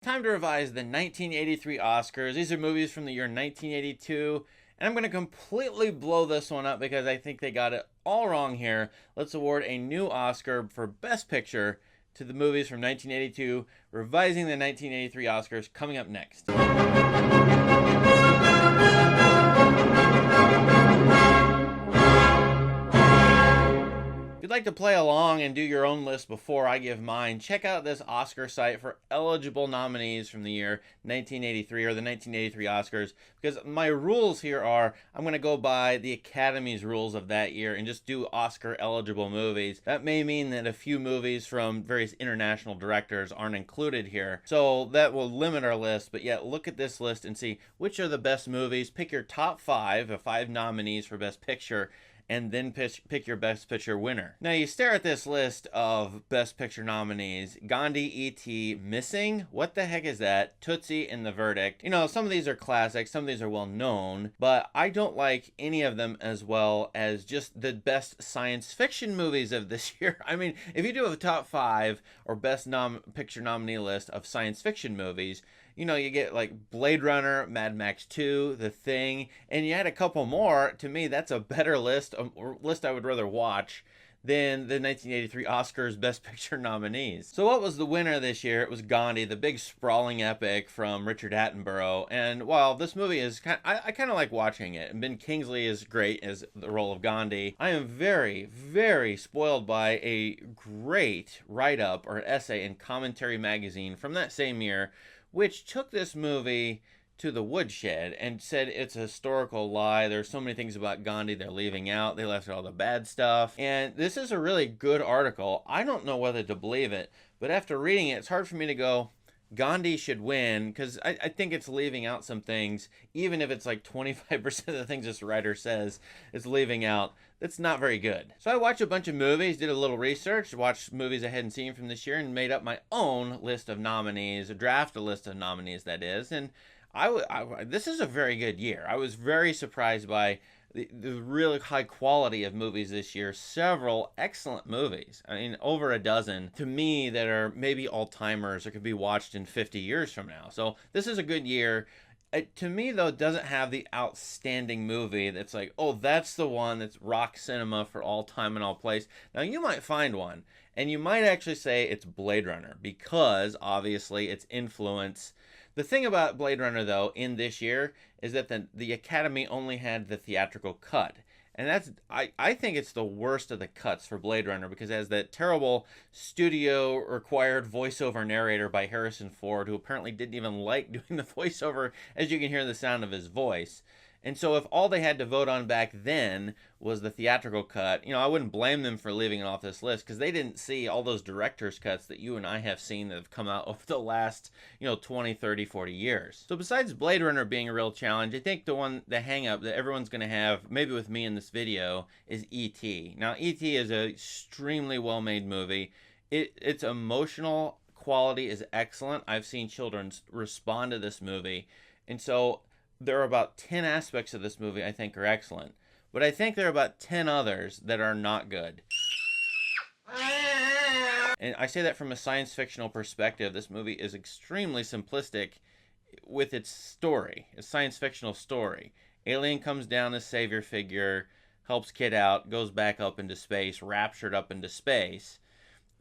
Time to revise the 1983 Oscars. These are movies from the year 1982, and I'm going to completely blow this one up because I think they got it all wrong here. Let's award a new Oscar for Best Picture to the movies from 1982, revising the 1983 Oscars, coming up next. If you'd like to play along and do your own list before I give mine, check out this Oscar site for eligible nominees from the year 1983 or the 1983 Oscars, because my rules here are I'm going to go by the Academy's rules of that year and just do Oscar eligible movies. That may mean that a few movies from various international directors aren't included here, so that will limit our list. But yet, look at this list and see which are the best movies. Pick your top five nominees for Best Picture, and then pick your Best Picture winner. Now you stare at this list of Best Picture nominees. Gandhi, E.T., Missing, what the heck is that? Tootsie, and The Verdict. You know, some of these are classics, some of these are well known, but I don't like any of them as well as just the best science fiction movies of this year. I mean, if you do a top five or Best Picture nominee list of science fiction movies, you know, you get like Blade Runner, Mad Max 2, The Thing, and you add a couple more. To me, that's a better list, a list I would rather watch than the 1983 Oscars Best Picture nominees. So what was the winner this year? It was Gandhi, the big sprawling epic from Richard Attenborough. And while this movie is I kind of like watching it, and Ben Kingsley is great as the role of Gandhi, I am very, very spoiled by a great write-up or essay in Commentary magazine from that same year, which took this movie to the woodshed and said it's a historical lie. There's so many things about Gandhi they're leaving out. They left out all the bad stuff. And this is a really good article. I don't know whether to believe it, but after reading it, it's hard for me to go, Gandhi should win, because I think it's leaving out some things, even if it's like 25% of the things this writer says it's leaving out. That's not very good. So I watched a bunch of movies, did a little research, watched movies I hadn't seen from this year, and made up my own list of nominees, a draft a list of nominees, that is. And this is a very good year. I was very surprised by the really high quality of movies this year. Several excellent movies. I mean, over a dozen to me that are maybe all-timers or could be watched in 50 years from now. So this is a good year. To me, though, it doesn't have the outstanding movie that's like, oh, that's the one that's rock cinema for all time and all place. Now, you might find one, and you might actually say it's Blade Runner, because, obviously, its influence. The thing about Blade Runner, though, in this year, is that the Academy only had the theatrical cut. And that's, I think it's the worst of the cuts for Blade Runner, because it has that terrible studio-required voiceover narrator by Harrison Ford, who apparently didn't even like doing the voiceover, as you can hear the sound of his voice. And so if all they had to vote on back then was the theatrical cut, you know, I wouldn't blame them for leaving it off this list, because they didn't see all those director's cuts that you and I have seen that have come out over the last, 20, 30, 40 years. So besides Blade Runner being a real challenge, I think the hang-up that everyone's going to have, maybe with me in this video, is E.T. Now, E.T. is an extremely well-made movie. Its emotional quality is excellent. I've seen children respond to this movie. And so there are about 10 aspects of this movie I think are excellent, but I think there are about 10 others that are not good. And I say that from a science fictional perspective. This movie is extremely simplistic with its story, a science fictional story. Alien comes down as savior figure, helps kid out, goes back up into space, raptured up into space.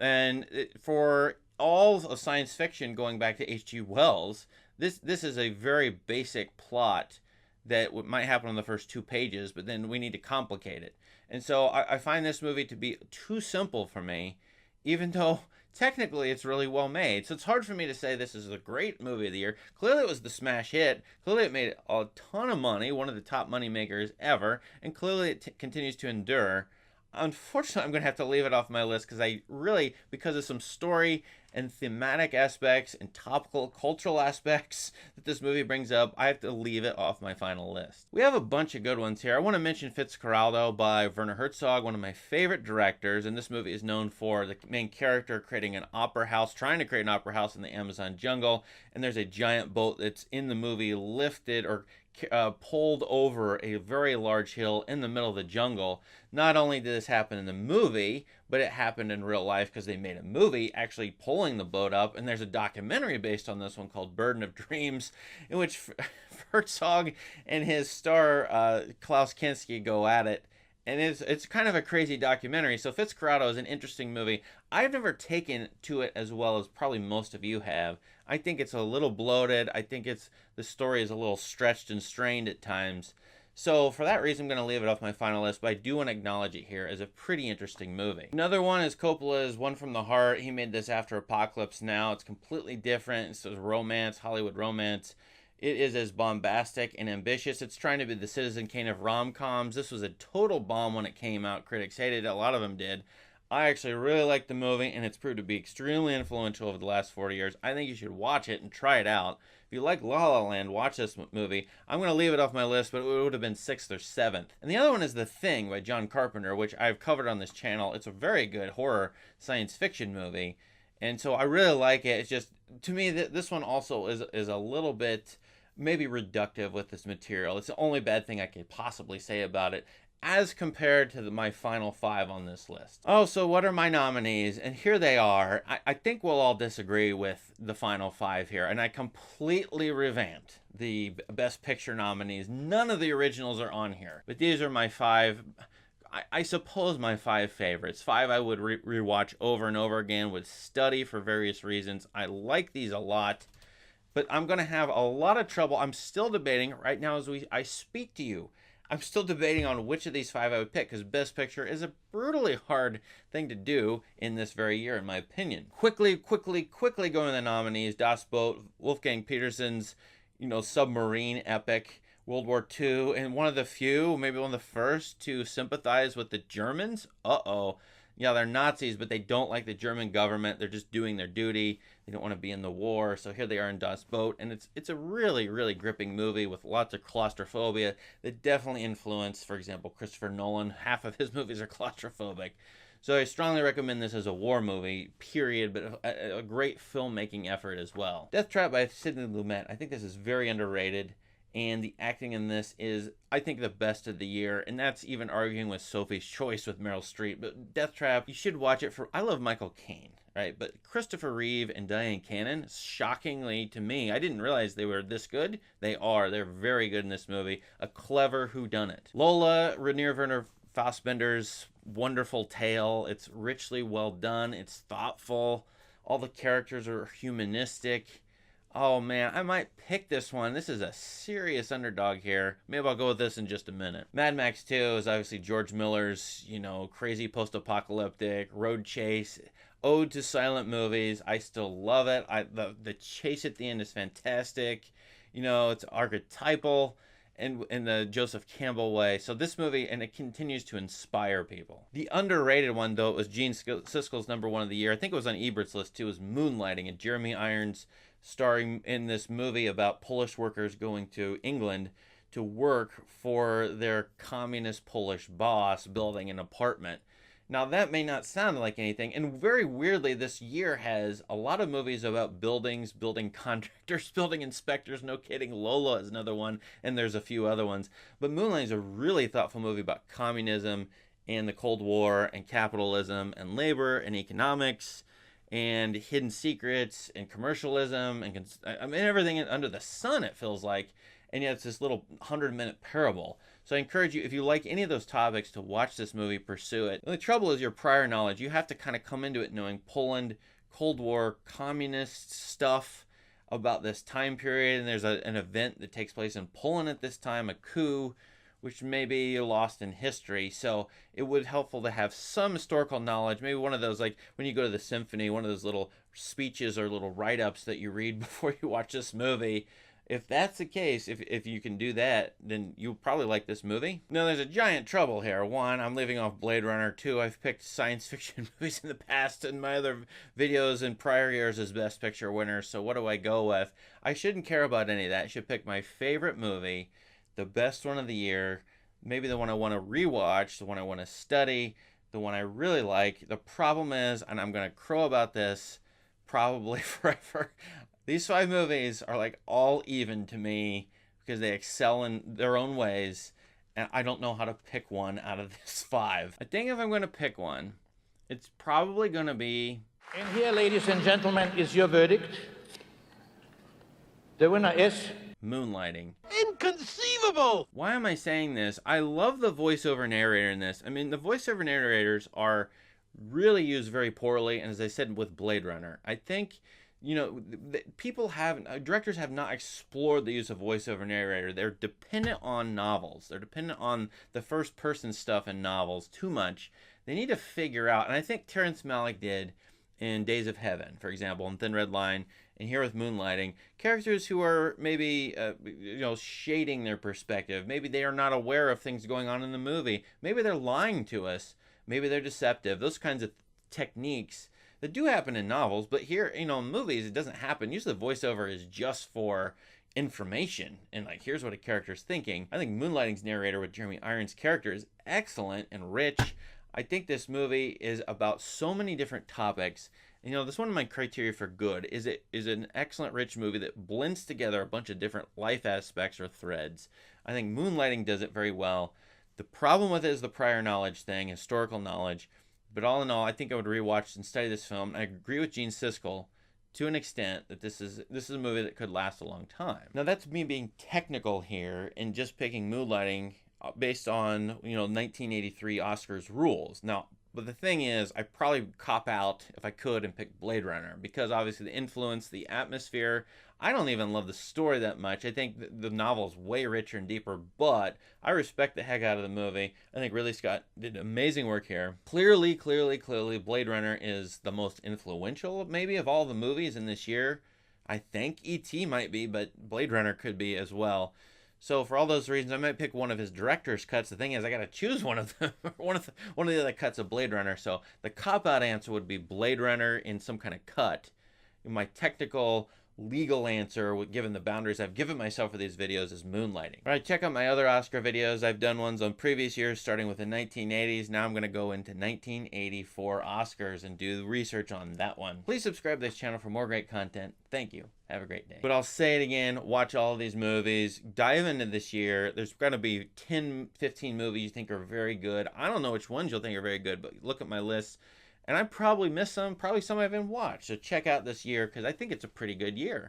And for all of science fiction, going back to H.G. Wells, this is a very basic plot that might happen on the first 2 pages, but then we need to complicate it. And so I find this movie to be too simple for me, even though technically it's really well made. So it's hard for me to say this is a great movie of the year. Clearly it was the smash hit. Clearly it made a ton of money, one of the top money makers ever, and clearly it continues to endure. Unfortunately, I'm going to have to leave it off my list because of some story and thematic aspects and topical cultural aspects that this movie brings up, I have to leave it off my final list. We have a bunch of good ones here. I want to mention Fitzcarraldo by Werner Herzog, one of my favorite directors, and this movie is known for the main character creating an opera house, trying to create an opera house in the Amazon jungle, and there's a giant boat that's in the movie lifted or pulled over a very large hill in the middle of the jungle. Not only did this happen in the movie, but it happened in real life because they made a movie actually pulling the boat up. And there's a documentary based on this one called Burden of Dreams, in which Herzog and his star Klaus Kinski go at it. And it's kind of a crazy documentary. So Fitzcarraldo is an interesting movie. I've never taken to it as well as probably most of you have. I think it's a little bloated. I think the story is a little stretched and strained at times. So for that reason, I'm going to leave it off my final list, but I do want to acknowledge it here as a pretty interesting movie. Another one is Coppola's One from the Heart. He made this after Apocalypse Now. It's completely different. It's a romance, Hollywood romance. It is as bombastic and ambitious. It's trying to be the Citizen Kane of rom-coms. This was a total bomb when it came out. Critics hated it. A lot of them did. I actually really liked the movie, and it's proved to be extremely influential over the last 40 years. I think you should watch it and try it out. If you like La La Land, watch this movie. I'm going to leave it off my list, but it would have been 6th or 7th. And the other one is The Thing by John Carpenter, which I've covered on this channel. It's a very good horror science fiction movie, and so I really like it. It's just, to me, this one also is a little bit maybe reductive with this material. It's the only bad thing I could possibly say about it as compared to my final 5 on this list. Oh, so what are my nominees? And here they are. I think we'll all disagree with the final 5 here, and I completely revamped the Best Picture nominees. None of the originals are on here, but these are my 5, I suppose my 5 favorites. 5 I would rewatch over and over again, would study for various reasons. I like these a lot, but I'm going to have a lot of trouble. I'm still debating right now as I speak to you. I'm still debating on which of these 5 I would pick, because Best Picture is a brutally hard thing to do in this very year, in my opinion. Quickly going to the nominees. Das Boot, Wolfgang Petersen's, submarine epic, World War II, and one of the few, maybe one of the first, to sympathize with the Germans. Yeah, they're Nazis, but they don't like the German government. They're just doing their duty. They don't want to be in the war. So here they are in Das Boot. And it's a really, really gripping movie with lots of claustrophobia that definitely influenced, for example, Christopher Nolan. Half of his movies are claustrophobic. So I strongly recommend this as a war movie, period, but a great filmmaking effort as well. Death Trap by Sidney Lumet. I think this is very underrated. And the acting in this is, I think, the best of the year. And that's even arguing with Sophie's Choice with Meryl Streep. But Death Trap, you should watch it I love Michael Caine, right? But Christopher Reeve and Diane Cannon, shockingly to me, I didn't realize they were this good. They are. They're very good in this movie. A clever whodunit. Lola, Rainier Werner Fassbender's wonderful tale. It's richly well done. It's thoughtful. All the characters are humanistic. Oh man, I might pick this one. This is a serious underdog here. Maybe I'll go with this in just a minute. Mad Max 2 is obviously George Miller's, crazy post-apocalyptic road chase, ode to silent movies. I still love it. The chase at the end is fantastic. It's archetypal in the Joseph Campbell way. So this movie, and it continues to inspire people. The underrated one, though, was Gene Siskel's #1 of the year. I think it was on Ebert's list, too, was Moonlighting, and Jeremy Irons starring in this movie about Polish workers going to England to work for their communist Polish boss building an apartment. Now, that may not sound like anything, and very weirdly, this year has a lot of movies about buildings, building contractors, building inspectors. No kidding, Lola is another one, and there's a few other ones. But Moonlight is a really thoughtful movie about communism and the Cold War and capitalism and labor and economics and hidden secrets and commercialism and everything under the sun, it feels like. And yet it's this little 100-minute parable. So I encourage you, if you like any of those topics, to watch this movie, pursue it. And the trouble is your prior knowledge. You have to kind of come into it knowing Poland, Cold War, communist stuff about this time period. And there's an event that takes place in Poland at this time, a coup, which may be lost in history. So it would be helpful to have some historical knowledge. Maybe one of those, like when you go to the symphony, one of those little speeches or little write-ups that you read before you watch this movie. If that's the case, if you can do that, then you'll probably like this movie. Now, there's a giant trouble here. 1, I'm leaving off Blade Runner. 2, I've picked science fiction movies in the past in my other videos in prior years as Best Picture winners. So what do I go with? I shouldn't care about any of that. I should pick my favorite movie, the best one of the year, maybe the one I want to rewatch, the one I want to study, the one I really like. The problem is, and I'm going to crow about this probably forever, these 5 movies are like all even to me because they excel in their own ways, and I don't know how to pick one out of this 5. I think if I'm going to pick one, it's probably going to be... And here, ladies and gentlemen, is your verdict. The winner is... Moonlighting. Inconceivable! Why am I saying this? I love the voiceover narrator in this. I mean, the voiceover narrators are really used very poorly, and as I said with Blade Runner, I think, you know, directors have not explored the use of voiceover narrator. They're dependent on novels. They're dependent on the first person stuff in novels too much. They need to figure out, and I think Terrence Malick did in Days of Heaven, for example, in Thin Red Line, and here with Moonlighting, characters who are maybe, shading their perspective. Maybe they are not aware of things going on in the movie. Maybe they're lying to us. Maybe they're deceptive. Those kinds of techniques that do happen in novels, but here, in movies, it doesn't happen. Usually the voiceover is just for information, and like, here's what a character's thinking. I think Moonlighting's narrator with Jeremy Irons' character is excellent and rich. I think this movie is about so many different topics. And, this is one of my criteria for good. Is it is an excellent, rich movie that blends together a bunch of different life aspects or threads. I think Moonlighting does it very well. The problem with it is the prior knowledge thing, historical knowledge. But all in all, I think I would rewatch and study this film. I agree with Gene Siskel to an extent that this is a movie that could last a long time. Now, that's me being technical here and just picking Moonlighting based on 1983 Oscars rules. Now, but the thing is, I probably cop out if I could and pick Blade Runner, because obviously the influence, the atmosphere. I don't even love the story that much. I think the novel is way richer and deeper, but I respect the heck out of the movie. I think Ridley Scott did amazing work here. Clearly, Blade Runner is the most influential maybe of all the movies in this year. I think E.T. might be, but Blade Runner could be as well. So for all those reasons, I might pick one of his director's cuts. The thing is, I got to choose one of them, one of the other cuts of Blade Runner. So the cop-out answer would be Blade Runner in some kind of cut. My technical, legal answer, given the boundaries I've given myself for these videos, is Moonlighting. All right, check out my other Oscar videos. I've done ones on previous years, starting with the 1980s. Now I'm going to go into 1984 Oscars and do research on that one. Please subscribe to this channel for more great content. Thank you. Have a great day. But I'll say it again, watch all of these movies. Dive into this year. There's going to be 10, 15 movies you think are very good. I don't know which ones you'll think are very good, but look at my list. And I probably missed some, probably some I haven't watched. So check out this year, because I think it's a pretty good year.